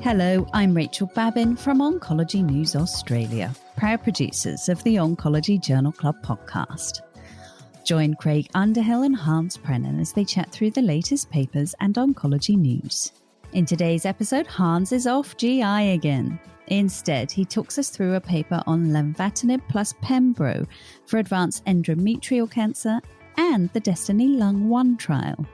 Hello, I'm Rachel Babin from Oncology News Australia, proud producers of the Oncology Journal Club podcast. Join Craig Underhill and Hans Prenen as they chat through the latest papers and oncology news. In today's episode, Hans is off GI again. Instead, he talks us through a paper on lenvatinib plus pembro for advanced endometrial cancer and the Destiny Lung 1 trial.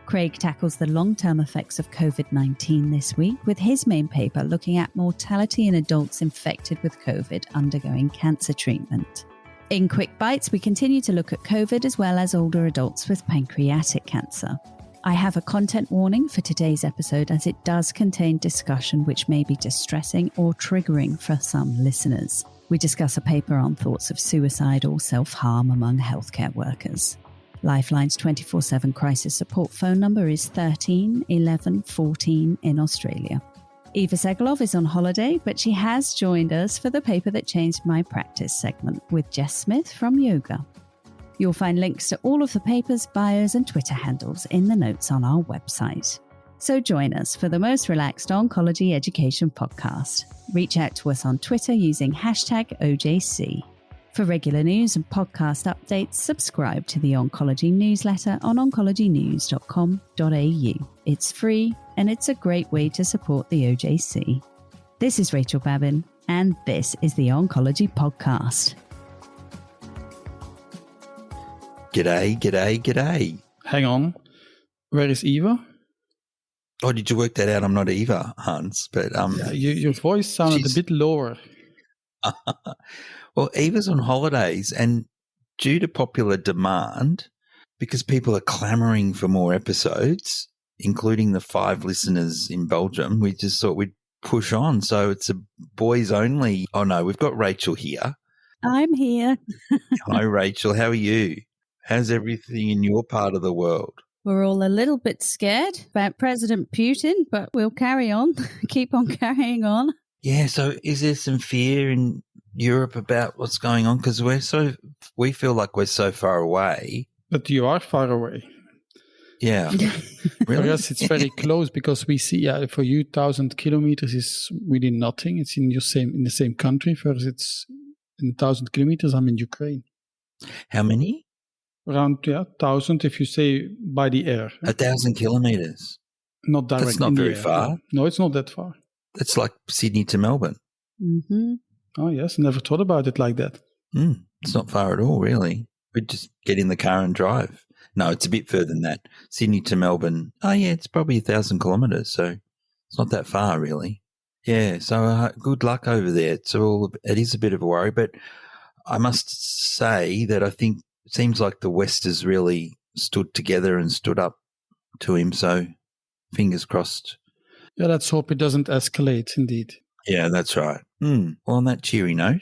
Craig tackles the long-term effects of COVID-19 this week with his main paper looking at mortality in adults infected with COVID undergoing cancer treatment. In Quick Bites, we continue to look at COVID as well as older adults with pancreatic cancer. I have a content warning for today's episode as it does contain discussion which may be distressing or triggering for some listeners. We discuss a paper on thoughts of suicide or self-harm among healthcare workers. Lifeline's 24/7 crisis support phone number is 13 11 14 in Australia. Eva Segalov is on holiday, but she has joined us for the Paper That Changed My Practice segment with Jess Smith from Yoga. You'll find links to all of the papers, bios and Twitter handles in the notes on our website. So join us for the most relaxed oncology education podcast. Reach out to us on Twitter using hashtag OJC. For regular news and podcast updates, subscribe to the Oncology newsletter on oncologynews.com.au. It's free and it's a great way to support the OJC. This is Rachel Babin and this is the Oncology Podcast. G'day. Hang on. Where is Eva? Oh, did you work that out? I'm not Eva, Hans, but yeah, your voice sounded a bit lower. Well, Eva's on holidays, and due to popular demand, because people are clamoring for more episodes, including the 5 listeners in Belgium, we just thought we'd push on. So it's a boys only. Oh, no, we've got Rachel here. I'm here. Hi, Rachel. How are you? How's everything in your part of the world? We're all a little bit scared about President Putin, but we'll carry on, keep on carrying on. Yeah, so is there some fear in Europe about what's going on? Because we feel like we're so far away. But you are far away. Yeah. Really? For us, it's very close because we see, for you, 1,000 kilometers is really nothing. It's in the same country. For us, it's in 1,000 kilometers. I'm in Ukraine. How many? Around 1,000 if you say by the air. 1,000 kilometers? Not directly. That's not very far. No, it's not that far. It's like Sydney to Melbourne. Mm-hmm. Oh, yes. Never thought about it like that. It's not far at all, really. We'd just get in the car and drive. No, it's a bit further than that. Sydney to Melbourne. Oh, yeah, it's probably 1,000 kilometres, so it's not that far, really. Yeah, so good luck over there. It is a bit of a worry, but I must say that I think it seems like the West has really stood together and stood up to him, so fingers crossed. Yeah, let's hope it doesn't escalate, indeed. Yeah, that's right. Well, on that cheery note,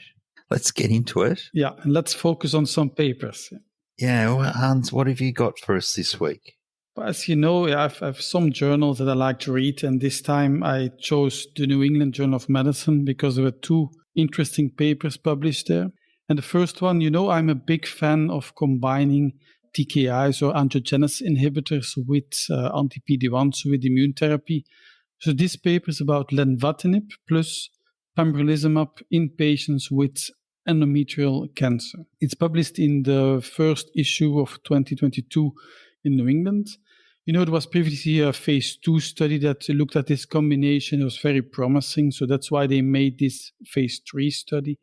let's get into it. Yeah, and let's focus on some papers. Yeah, well, Hans, what have you got for us this week? Well, as you know, I have some journals that I like to read, and this time I chose the New England Journal of Medicine because there were 2 interesting papers published there. And the first one, I'm a big fan of combining TKIs or angiogenesis inhibitors with anti-PD-1s, with immune therapy. So this paper is about lenvatinib plus pembrolizumab in patients with endometrial cancer. It's published in the first issue of 2022 in New England. There was previously a phase 2 study that looked at this combination. It was very promising, so that's why they made this phase 3 study.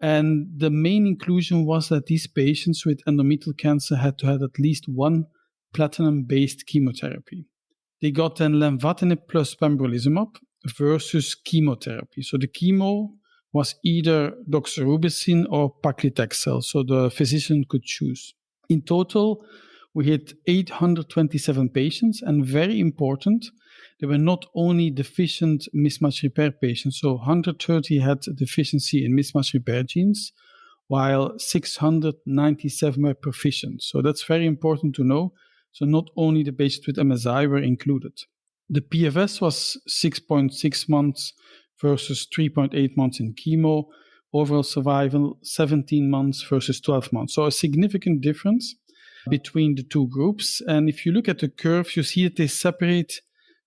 And the main inclusion was that these patients with endometrial cancer had to have at least 1 platinum-based chemotherapy. They got then lenvatinib plus pembrolizumab versus chemotherapy. So the chemo was either doxorubicin or paclitaxel, so the physician could choose. In total, we had 827 patients, and very important, they were not only deficient mismatch repair patients, so 130 had deficiency in mismatch repair genes, while 697 were proficient. So that's very important to know. So not only the patients with MSI were included. The PFS was 6.6 months versus 3.8 months in chemo. Overall survival, 17 months versus 12 months. So a significant difference between the 2 groups. And if you look at the curves, you see that they separate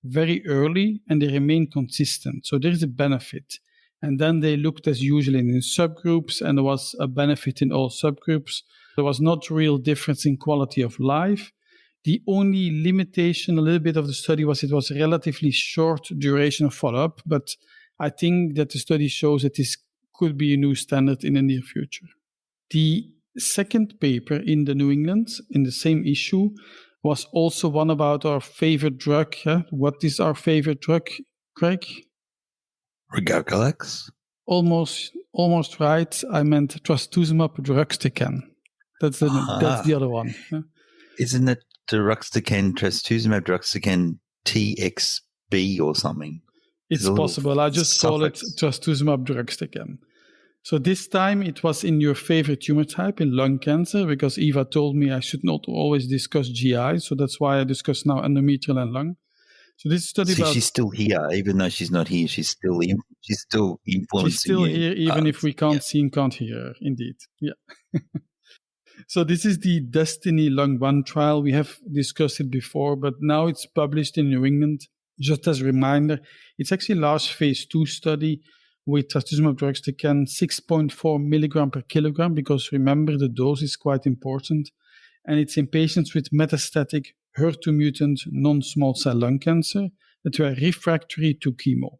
very early and they remain consistent. So there's a benefit. And then they looked as usual in subgroups, and there was a benefit in all subgroups. There was not real difference in quality of life. The only limitation a little bit of the study was it was a relatively short duration of follow-up, but I think that the study shows that this could be a new standard in the near future. The second paper in the New England, in the same issue, was also one about our favorite drug. What is our favorite drug, Craig? Regalgalax? Almost right. I meant trastuzumab deruxtecan. That's the other one. Yeah. Isn't it trastuzumab deruxtecan TXB or something? It's possible. I just call it trastuzumab deruxtecan. So this time it was in your favorite tumor type, in lung cancer, because Eva told me I should not always discuss GI. So that's why I discuss now endometrial and lung. So this study she's still here, even though she's not here. She's still influencing. She's still you. here, even if we can't see and can't hear her. Indeed, yeah. So this is the Destiny Lung 1 trial. We have discussed it before, but now it's published in New England. Just as a reminder, it's actually a large phase 2 study with trastuzumab deruxtecan 6.4 milligram per kilogram, because remember, the dose is quite important. And it's in patients with metastatic HER2 mutant non-small cell lung cancer that were refractory to chemo.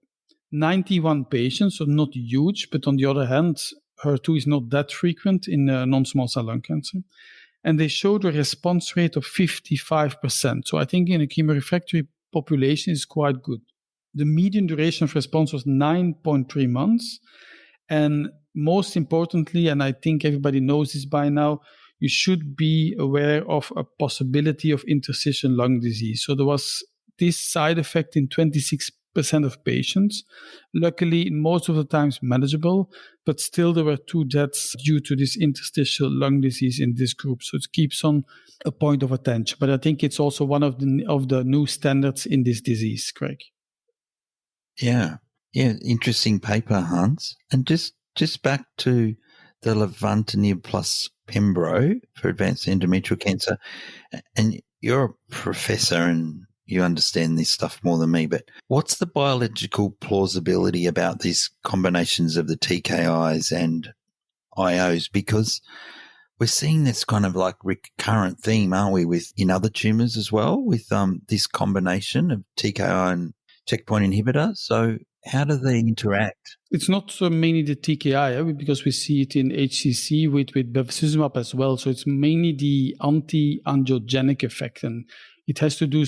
91 patients, so not huge, but on the other hand, HER2 is not that frequent in non-small cell lung cancer. And they showed a response rate of 55%. So I think in a chemo-refractory population is quite good. The median duration of response was 9.3 months. And most importantly, and I think everybody knows this by now, you should be aware of a possibility of interstitial lung disease. So there was this side effect in 26% of patients. Luckily, most of the times manageable, but still there were 2 deaths due to this interstitial lung disease in this group. So it keeps on a point of attention. But I think it's also one of the new standards in this disease, Craig. Yeah, interesting paper, Hans. And just back to the lenvatinib plus pembro for advanced endometrial cancer. And you're a professor and you understand this stuff more than me, but what's the biological plausibility about these combinations of the TKIs and IOs? Because we're seeing this kind of like recurrent theme, aren't we, in other tumors as well, with this combination of TKI and checkpoint inhibitor. So how do they interact? It's not so mainly the TKI, because we see it in HCC with bevacizumab as well. So it's mainly the anti-angiogenic effect, and it has to do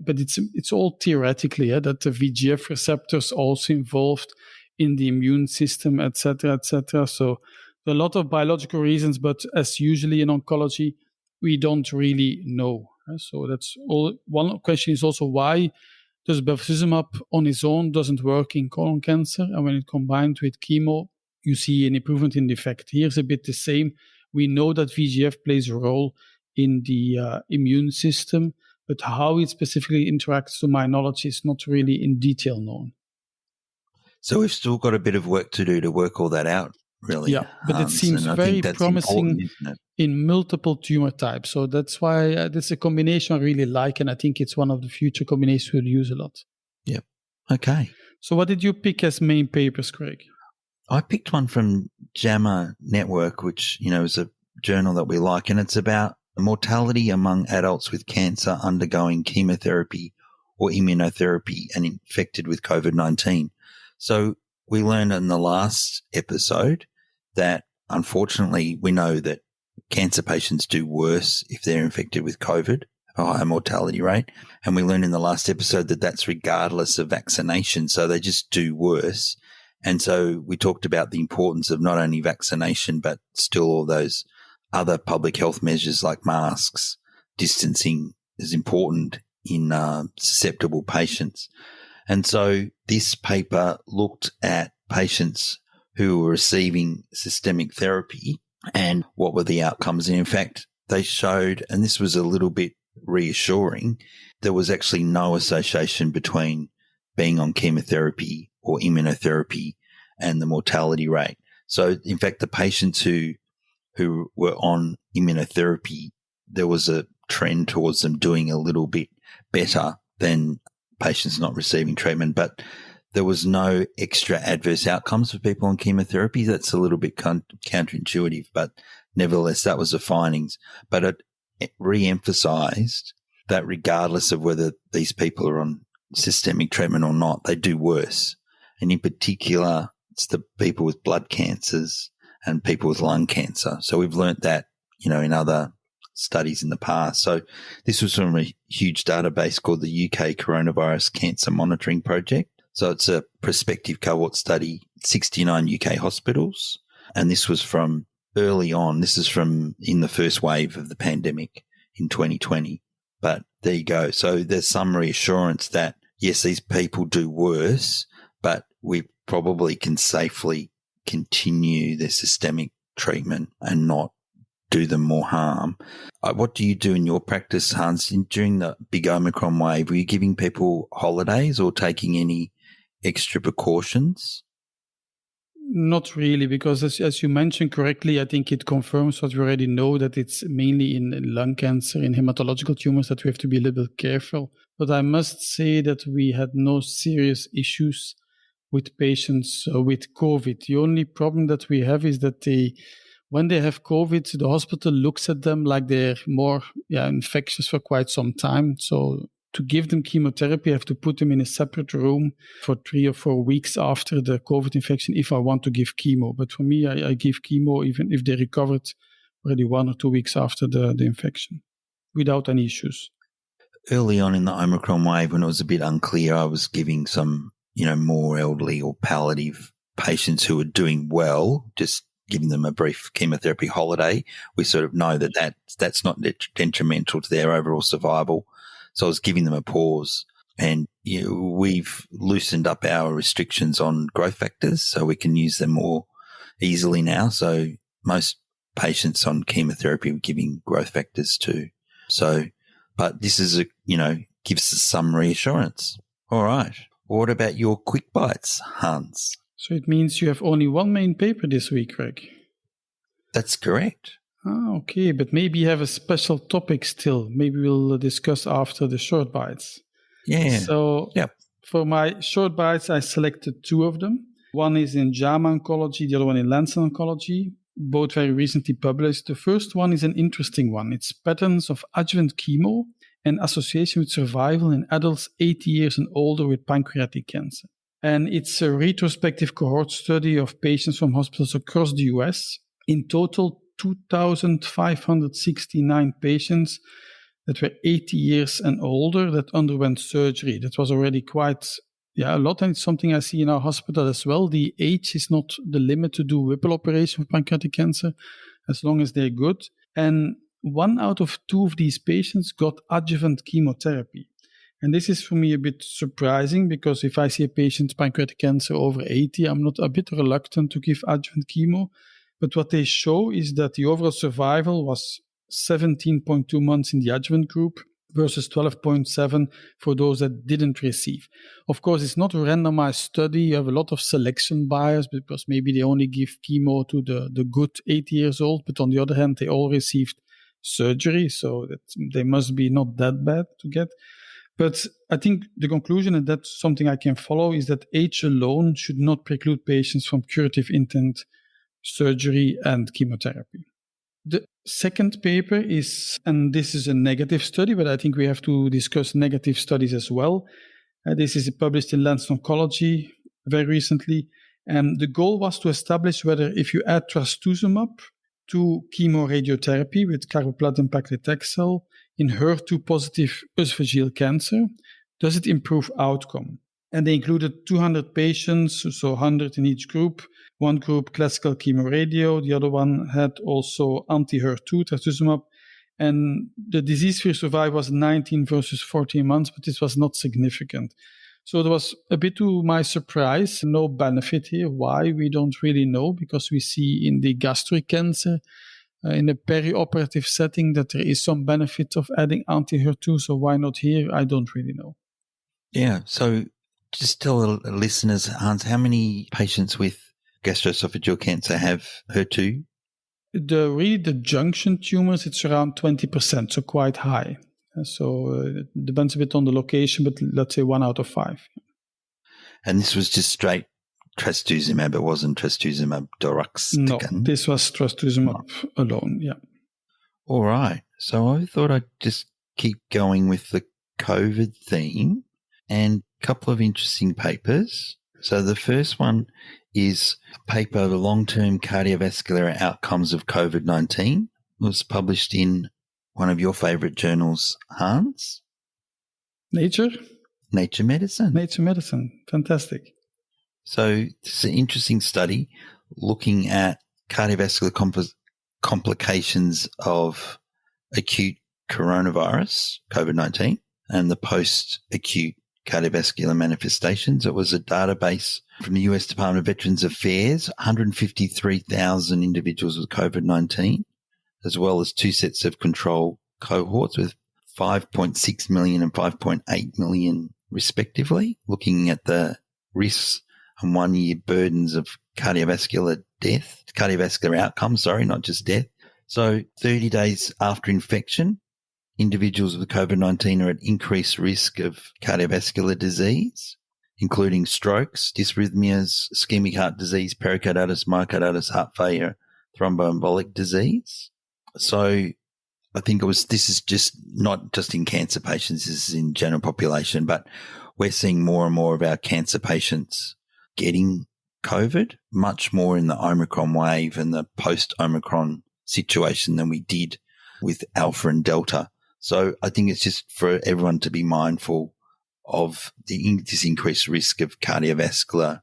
but it's all theoretically that the VEGF receptors also involved in the immune system, etc., etc. So there are a lot of biological reasons, but as usually in oncology, we don't really know. So that's all. One question is also why does bevacizumab on its own doesn't work in colon cancer, and when it combined with chemo, you see an improvement in the effect. Here's a bit the same. We know that VEGF plays a role in the immune system, but how it specifically interacts, to my knowledge, is not really in detail known. So we've still got a bit of work to do to work all that out, really. Yeah, but it seems very promising in multiple tumor types. So that's why that's a combination I really like, and I think it's one of the future combinations we'll use a lot. Yeah. Okay. So what did you pick as main papers, Craig? I picked one from JAMA Network, which, is a journal that we like, and it's about mortality among adults with cancer undergoing chemotherapy or immunotherapy and infected with COVID-19. So we learned in the last episode that, unfortunately, we know that cancer patients do worse if they're infected with COVID, a higher mortality rate. And we learned in the last episode that that's regardless of vaccination. So they just do worse. And so we talked about the importance of not only vaccination, but still all those other public health measures like masks, distancing is important in susceptible patients. And so this paper looked at patients who were receiving systemic therapy and what were the outcomes. And in fact, they showed, and this was a little bit reassuring, there was actually no association between being on chemotherapy or immunotherapy and the mortality rate. So in fact, the patients who were on immunotherapy, there was a trend towards them doing a little bit better than patients not receiving treatment, but there was no extra adverse outcomes for people on chemotherapy. That's a little bit counterintuitive, but nevertheless, that was the findings. But it re-emphasized that regardless of whether these people are on systemic treatment or not, they do worse. And in particular, it's the people with blood cancers and people with lung cancer. So we've learnt that, in other studies in the past. So this was from a huge database called the UK Coronavirus Cancer Monitoring Project. So it's a prospective cohort study, 69 UK hospitals. And this was from early on. This is from in the first wave of the pandemic in 2020. But there you go. So there's some reassurance that, yes, these people do worse, but we probably can safely continue their systemic treatment and not do them more harm. What do you do in your practice, Hans? During the big Omicron wave, were you giving people holidays or taking any extra precautions? Not really, because as you mentioned correctly, I think it confirms what we already know, that it's mainly in lung cancer, in hematological tumors, that we have to be a little bit careful. But I must say that we had no serious issues with patients with COVID. The only problem that we have is that when they have COVID, the hospital looks at them like they're more infectious for quite some time. So to give them chemotherapy, I have to put them in a separate room for 3 or 4 weeks after the COVID infection if I want to give chemo. But for me, I give chemo even if they recovered already 1 or 2 weeks after the infection without any issues. Early on in the Omicron wave, when it was a bit unclear, I was giving some, more elderly or palliative patients who were doing well, just giving them a brief chemotherapy holiday. We sort of know that's not detrimental to their overall survival. So I was giving them a pause, and we've loosened up our restrictions on growth factors so we can use them more easily now. So most patients on chemotherapy are giving growth factors too. So, but this is gives us some reassurance. All right. What about your quick bites, Hans? So it means you have only one main paper this week, Greg. That's correct. Okay, but maybe you have a special topic still. Maybe we'll discuss after the short bites. Yeah. So for my short bites, I selected 2 of them. One is in JAMA Oncology, the other one in Lancet Oncology, both very recently published. The first one is an interesting one. It's patterns of adjuvant chemo and association with survival in adults 80 years and older with pancreatic cancer. And it's a retrospective cohort study of patients from hospitals across the US. In total, 2,569 patients that were 80 years and older that underwent surgery. That was already quite a lot, and it's something I see in our hospital as well. The age is not the limit to do Whipple operation for pancreatic cancer, as long as they're good. And 1 out of 2 of these patients got adjuvant chemotherapy. And this is for me a bit surprising, because if I see a patient with pancreatic cancer over 80, I'm not a bit reluctant to give adjuvant chemo. But what they show is that the overall survival was 17.2 months in the adjuvant group versus 12.7 for those that didn't receive. Of course, it's not a randomized study. You have a lot of selection bias because maybe they only give chemo to the good 80 years old, but on the other hand, they all received surgery, so that they must be not that bad to get. But I think the conclusion, and that's something I can follow, is that age alone should not preclude patients from curative intent surgery and chemotherapy. The second paper is, and this is a negative study, but I think we have to discuss negative studies as well. This is published in Lancet Oncology very recently. And the goal was to establish whether if you add trastuzumab to chemoradiotherapy with carboplatin paclitaxel in HER2-positive esophageal cancer, does it improve outcome? And they included 200 patients, so 100 in each group. One group classical chemoradio, the other one had also anti-HER2 trastuzumab, and the disease-free survival was 19 versus 14 months, but this was not significant. So there was, a bit to my surprise, no benefit here. Why? We don't really know, because we see in the gastric cancer, in a perioperative setting, that there is some benefit of adding anti-HER2, so why not here? I don't really know. Yeah, so just tell the listeners, Hans, how many patients with gastroesophageal cancer have HER2? The junction tumors, it's around 20%, so quite high. So it depends a bit on the location, but let's say 1 out of 5. And this was just straight trastuzumab. It wasn't trastuzumab deruxtecan. No, this was trastuzumab alone, yeah. All right. So I thought I'd just keep going with the COVID theme and a couple of interesting papers. So the first one is a paper, The Long-Term Cardiovascular Outcomes of COVID-19. It was published in one of your favorite journals, Hans. Nature Medicine. Nature Medicine. Fantastic. So this is an interesting study looking at cardiovascular complications of acute coronavirus, COVID-19, and the post-acute cardiovascular manifestations. It was a database from the US Department of Veterans Affairs, 153,000 individuals with COVID-19, as well as 2 sets of control cohorts with 5.6 million and 5.8 million respectively, looking at the risks and 1-year burdens of cardiovascular outcomes, not just death. So 30 days after infection, individuals with COVID-19 are at increased risk of cardiovascular disease, including strokes, dysrhythmias, ischemic heart disease, pericarditis, myocarditis, heart failure, thromboembolic disease. So I think this is just not just in cancer patients, this is in general population, but we're seeing more and more of our cancer patients getting COVID, much more in the Omicron wave and the post-Omicron situation than we did with Alpha and Delta. So I think it's just for everyone to be mindful of this increased risk of cardiovascular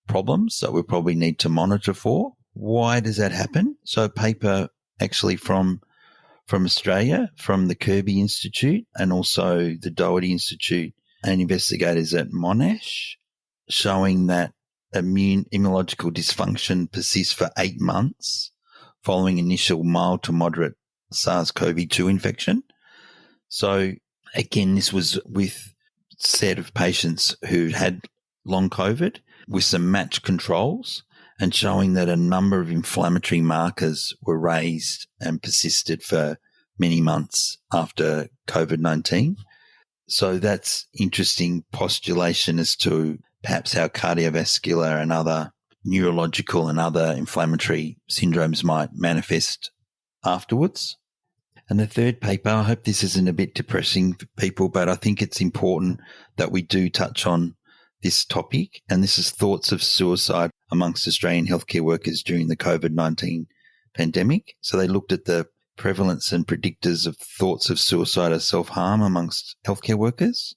problems that we probably need to monitor for. Why does that happen? So a paper actually from Australia, from the Kirby Institute and also the Doherty Institute and investigators at Monash, showing that immunological dysfunction persists for 8 months following initial mild to moderate SARS-CoV-2 infection. So again, this was with a set of patients who had long COVID with some matched controls and showing that a number of inflammatory markers were raised and persisted for many months after COVID-19. So that's interesting postulation as to perhaps how cardiovascular and other neurological and other inflammatory syndromes might manifest afterwards. And the third paper, I hope this isn't a bit depressing for people, but I think it's important that we do touch on this topic. And this is thoughts of suicide amongst Australian healthcare workers during the COVID-19 pandemic. So they looked at the prevalence and predictors of thoughts of suicide or self-harm amongst healthcare workers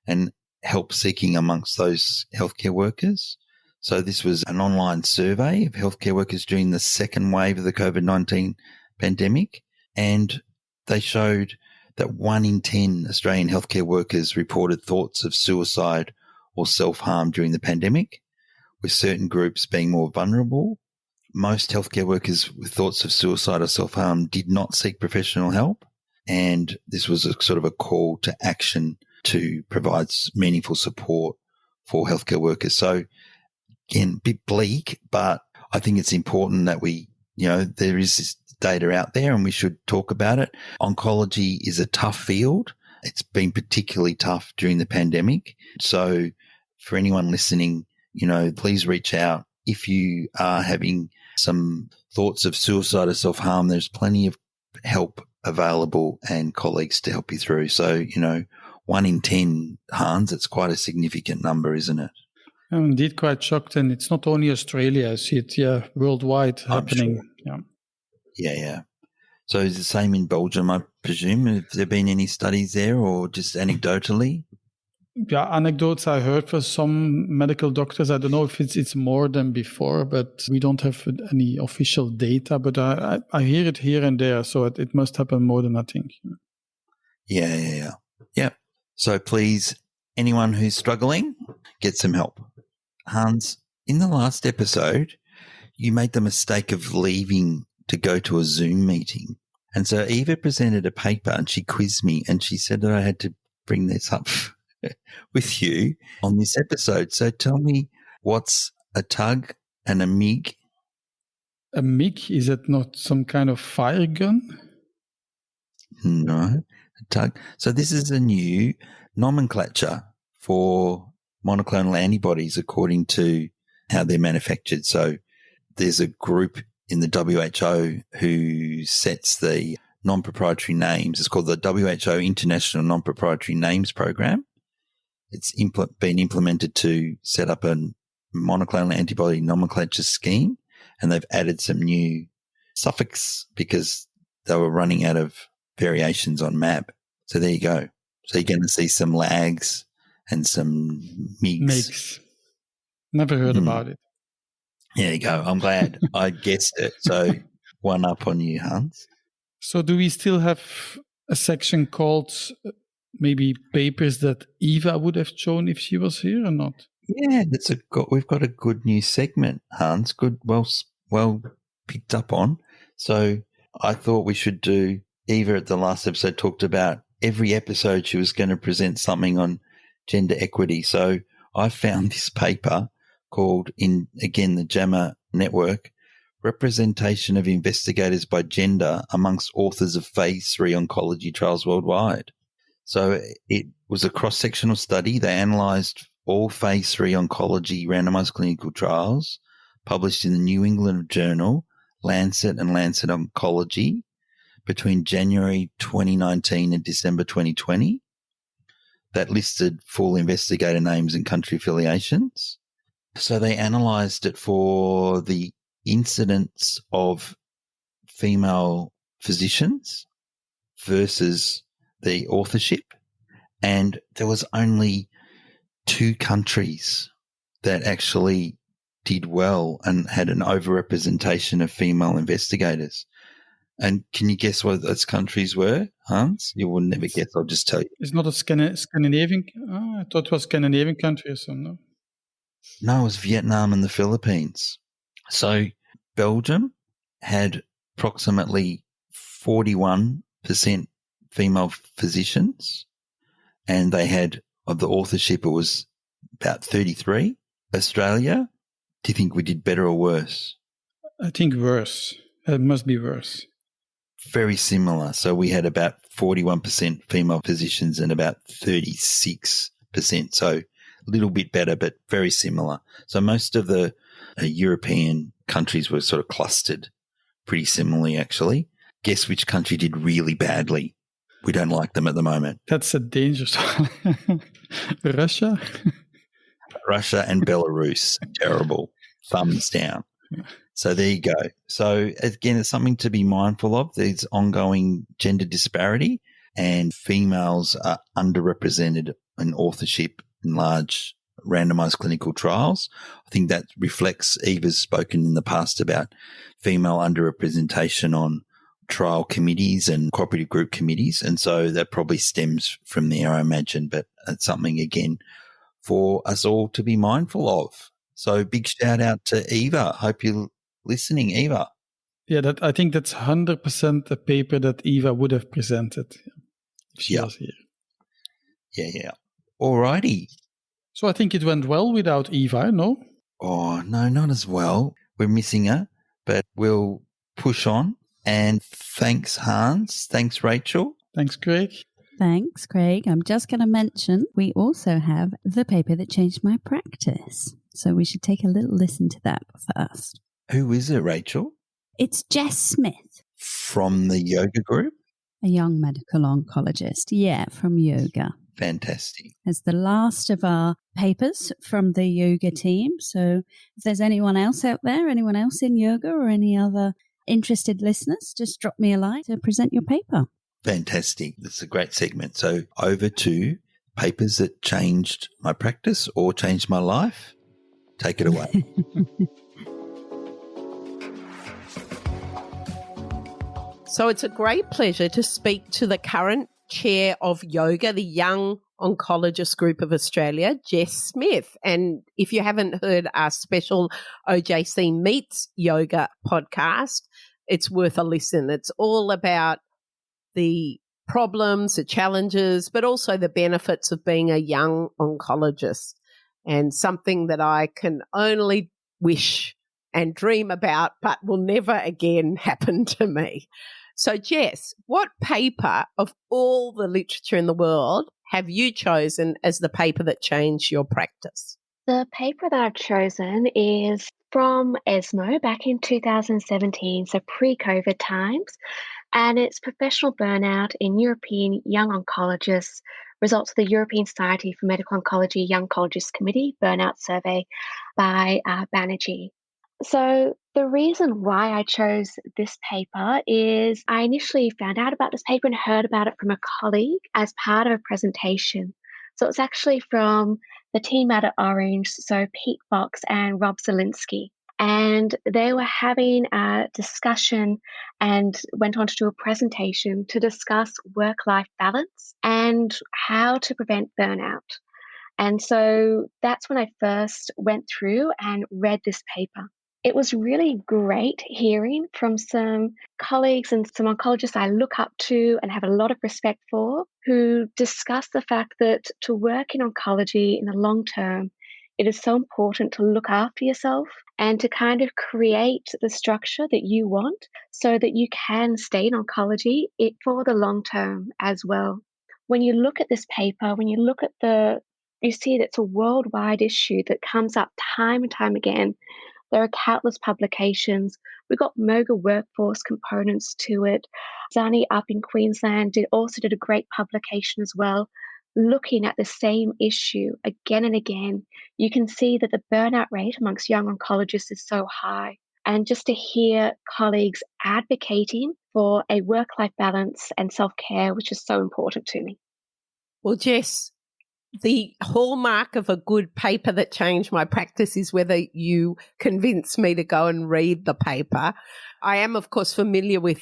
and help seeking amongst those healthcare workers. So this was an online survey of healthcare workers during the second wave of the COVID-19 pandemic, and they showed that 1 in 10 Australian healthcare workers reported thoughts of suicide or self-harm during the pandemic, with certain groups being more vulnerable. Most healthcare workers with thoughts of suicide or self-harm did not seek professional help, and this was a sort of a call to action to provide meaningful support for healthcare workers. So again, a bit bleak, but I think it's important that there is this data out there and we should talk about it. Oncology is a tough field. It's been particularly tough during the pandemic. So for anyone listening, please reach out. If you are having some thoughts of suicide or self-harm, there's plenty of help available and colleagues to help you through. So, 1 in 10, Hans, it's quite a significant number, isn't it? I'm indeed quite shocked. And it's not only Australia, I see it, worldwide happening. Sure. Yeah. So is the same in Belgium, I presume? Have there been any studies there or just anecdotally? Yeah, anecdotes I heard for some medical doctors. I don't know if it's more than before, but we don't have any official data. But I hear it here and there, so it must happen more than I think. Yeah. So please, anyone who's struggling, get some help. Hans, in the last episode, you made the mistake of leaving to go to a Zoom meeting. And so Eva presented a paper and she quizzed me and she said that I had to bring this up with you on this episode. So tell me, what's a tug and a MIG? A MIG, is it not some kind of fire gun? No. Tug. So this is a new nomenclature for monoclonal antibodies according to how they're manufactured. So there's a group in the WHO who sets the non-proprietary names. It's called the WHO International Non-Proprietary Names Program. It's been implemented to set up a monoclonal antibody nomenclature scheme, and they've added some new suffix because they were running out of variations on MAB. So there you go. So you're going to see some lags and some MIGs. Never heard about it. There you go. I'm glad I guessed it. So one up on you, Hans. So do we still have a section called maybe papers that Eva would have shown if she was here or not? Yeah, we've got a good new segment, Hans. Good, well picked up on. So I thought we should do. Eva at the last episode talked about every episode she was going to present something on gender equity. So I found this paper called, the JAMA Network, Representation of Investigators by Gender Amongst Authors of Phase 3 Oncology Trials Worldwide. So it was a cross-sectional study. They analysed all Phase 3 oncology randomised clinical trials published in the New England Journal, Lancet and Lancet Oncology between January 2019 and December 2020. That listed full investigator names and country affiliations. So they analysed it for the incidence of female physicians versus the authorship. And there was only 2 countries that actually did well and had an overrepresentation of female investigators. And can you guess what those countries were, Hans? You will never guess. I'll just tell you. It's not a Scandinavian. I thought it was Scandinavian country or something. No? No, it was Vietnam and the Philippines. So Belgium had approximately 41% female physicians, and they had, of the authorship, it was about 33. Australia, do you think we did better or worse? I think worse. It must be worse. Very similar. So we had about 41% female physicians and about 36%. So a little bit better, but very similar. So most of the European countries were sort of clustered pretty similarly, actually. Guess which country did really badly? We don't like them at the moment. That's a dangerous one. Russia? Russia and Belarus. Terrible. Thumbs down. So there you go. So again, it's something to be mindful of. There's ongoing gender disparity, and females are underrepresented in authorship in large randomized clinical trials. I think that reflects, Eva's spoken in the past about female underrepresentation on trial committees and cooperative group committees. And so that probably stems from there, I imagine, but it's something, again, for us all to be mindful of. So big shout out to Eva. Hope you're listening, Eva. Yeah, I think that's 100% a paper that Eva would have presented if she was here. Yeah. All righty. So I think it went well without Eva, no? Oh, no, not as well. We're missing her, but we'll push on. And thanks, Hans. Thanks, Rachel. Thanks, Craig. Thanks, Craig. I'm just going to mention we also have the paper that changed my practice. So we should take a little listen to that first. Who is it, Rachel? It's Jess Smith. From the yoga group? A young medical oncologist. Yeah, from yoga. Fantastic. As the last of our papers from the yoga team. So if there's anyone else out there, anyone else in yoga or any other interested listeners, just drop me a line to present your paper. Fantastic. That's a great segment. So over to papers that changed my practice or changed my life. Take it away. So it's a great pleasure to speak to the current chair of yoga, the Young Oncologist Group of Australia, Jess Smith. And if you haven't heard our special OJC Meets Yoga podcast, it's worth a listen. It's all about the problems, the challenges, but also the benefits of being a young oncologist, and something that I can only wish and dream about, but will never again happen to me. So, Jess, what paper of all the literature in the world have you chosen as the paper that changed your practice? The paper that I've chosen is from ESMO back in 2017, so pre-COVID times, and it's Professional Burnout in European Young Oncologists, results of the European Society for Medical Oncology Young Oncologist Committee Burnout Survey by Banerjee. So the reason why I chose this paper is I initially found out about this paper and heard about it from a colleague as part of a presentation. So it's actually from the team out at Orange, so Pete Fox and Rob Zielinski. And they were having a discussion and went on to do a presentation to discuss work-life balance and how to prevent burnout. And so that's when I first went through and read this paper. It was really great hearing from some colleagues and some oncologists I look up to and have a lot of respect for, who discuss the fact that to work in oncology in the long term, it is so important to look after yourself and to kind of create the structure that you want so that you can stay in oncology for the long term as well. When you look at this paper, when you look at you see that it's a worldwide issue that comes up time and time again. There are countless publications. We've got MOGA workforce components to it. Zani up in Queensland also did a great publication as well, looking at the same issue again and again. You can see that the burnout rate amongst young oncologists is so high. And just to hear colleagues advocating for a work-life balance and self-care, which is so important to me. Well, Jess, the hallmark of a good paper that changed my practice is whether you convince me to go and read the paper. I am, of course, familiar with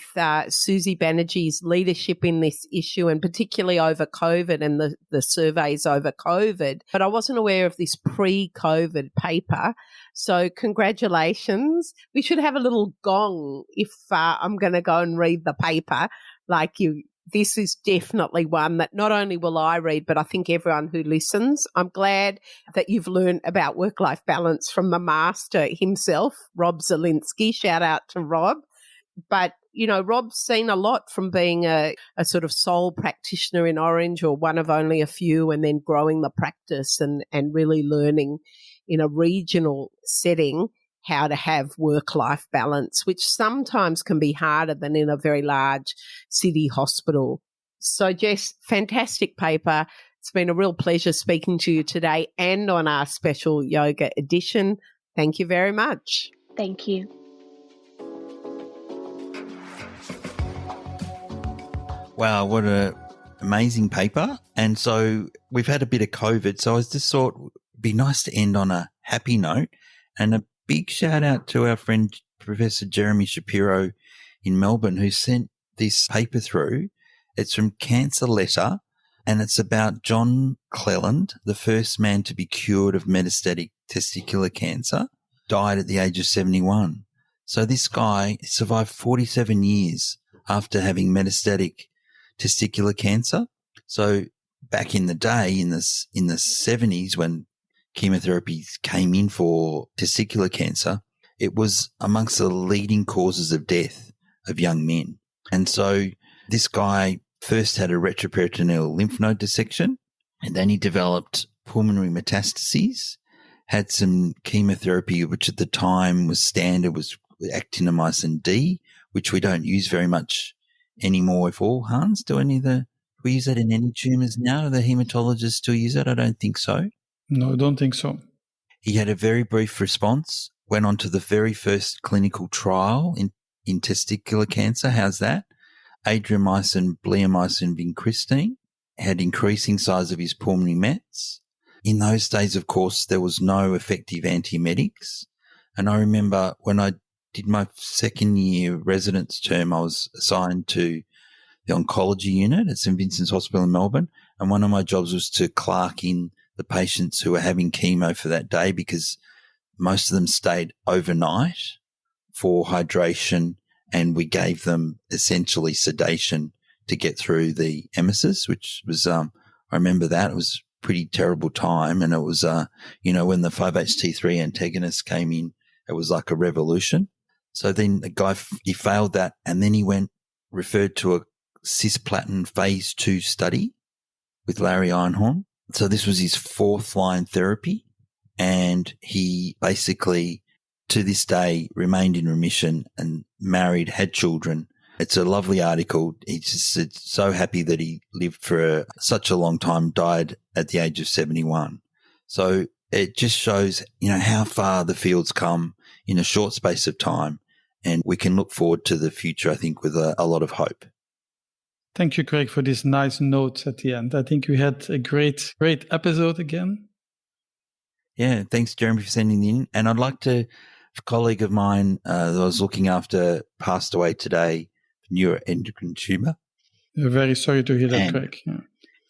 Susie Banerjee's leadership in this issue, and particularly over COVID and the surveys over COVID, but I wasn't aware of this pre-COVID paper. So congratulations. We should have a little gong if I'm going to go and read the paper like you. This is definitely one that not only will I read, but I think everyone who listens. I'm glad that you've learned about work-life balance from the master himself, Rob Zielinski. Shout out to Rob. But, you know, Rob's seen a lot from being a sort of sole practitioner in Orange, or one of only a few, and then growing the practice and really learning in a regional setting how to have work-life balance, which sometimes can be harder than in a very large city hospital. So, Jess, fantastic paper. It's been a real pleasure speaking to you today and on our special yoga edition. Thank you very much. Thank you. Wow, what an amazing paper. And so we've had a bit of COVID, so I just thought it'd be nice to end on a happy note, and a big shout out to our friend Professor Jeremy Shapiro in Melbourne, who sent this paper through. It's from Cancer Letter, and it's about John Cleland, the first man to be cured of metastatic testicular cancer, died at the age of 71. So this guy survived 47 years after having metastatic testicular cancer. So back in the day, in the 70s, when chemotherapy came in for testicular cancer, it was amongst the leading causes of death of young men. And so this guy first had a retroperitoneal lymph node dissection, and then he developed pulmonary metastases, had some chemotherapy, which at the time was standard, was actinomycin D, which we don't use very much anymore, if all, Hans. Do we use that in any tumours now? Do the haematologists still use it? I don't think so. No, I don't think so. He had a very brief response, went on to the very first clinical trial in testicular cancer. How's that? Adriamycin, bleomycin, vincristine, had increasing size of his pulmonary mets. In those days, of course, there was no effective antiemetics. And I remember when I did my second year residence term, I was assigned to the oncology unit at St Vincent's Hospital in Melbourne. And one of my jobs was to clerk in the patients who were having chemo for that day, because most of them stayed overnight for hydration, and we gave them essentially sedation to get through the emesis, which was, I remember that. It was a pretty terrible time. And it was, when the 5-HT3 antagonist came in, it was like a revolution. So then the guy, he failed that, and then he went referred to a cisplatin phase 2 study with Larry Einhorn. So this was his 4th line therapy, and he basically, to this day, remained in remission and married, had children. It's a lovely article. He's just so happy that he lived for such a long time, died at the age of 71. So it just shows, how far the field's come in a short space of time, and we can look forward to the future, I think, with a lot of hope. Thank you, Craig, for these nice notes at the end. I think we had a great episode again. Yeah, thanks, Jeremy, for sending in. And I'd like to, a colleague of mine that I was looking after passed away today, neuroendocrine tumour. We're very sorry to hear that, Craig.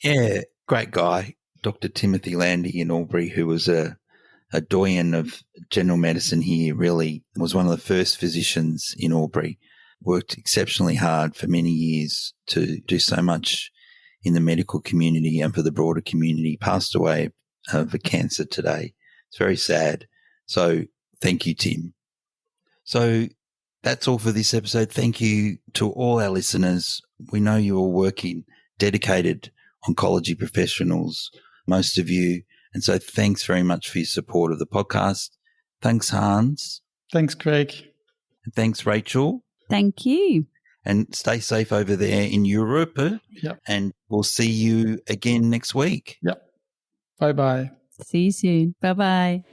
Yeah, great guy, Dr. Timothy Landy in Albury, who was a doyen of general medicine here, really was one of the first physicians in Albury. Worked exceptionally hard for many years to do so much in the medical community and for the broader community. Passed away of a cancer today. It's very sad. So thank you, Tim. So that's all for this episode. Thank you to all our listeners. We know you're all working, dedicated oncology professionals, most of you. And so thanks very much for your support of the podcast. Thanks, Hans. Thanks, Craig. And thanks, Rachel. Thank you. And stay safe over there in Europe. Yep. And we'll see you again next week. Yep. Bye-bye. See you soon. Bye-bye.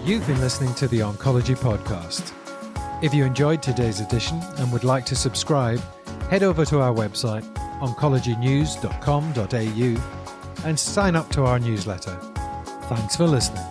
You've been listening to the Oncology Podcast. If you enjoyed today's edition and would like to subscribe, head over to our website, oncologynews.com.au, and sign up to our newsletter. Thanks for listening.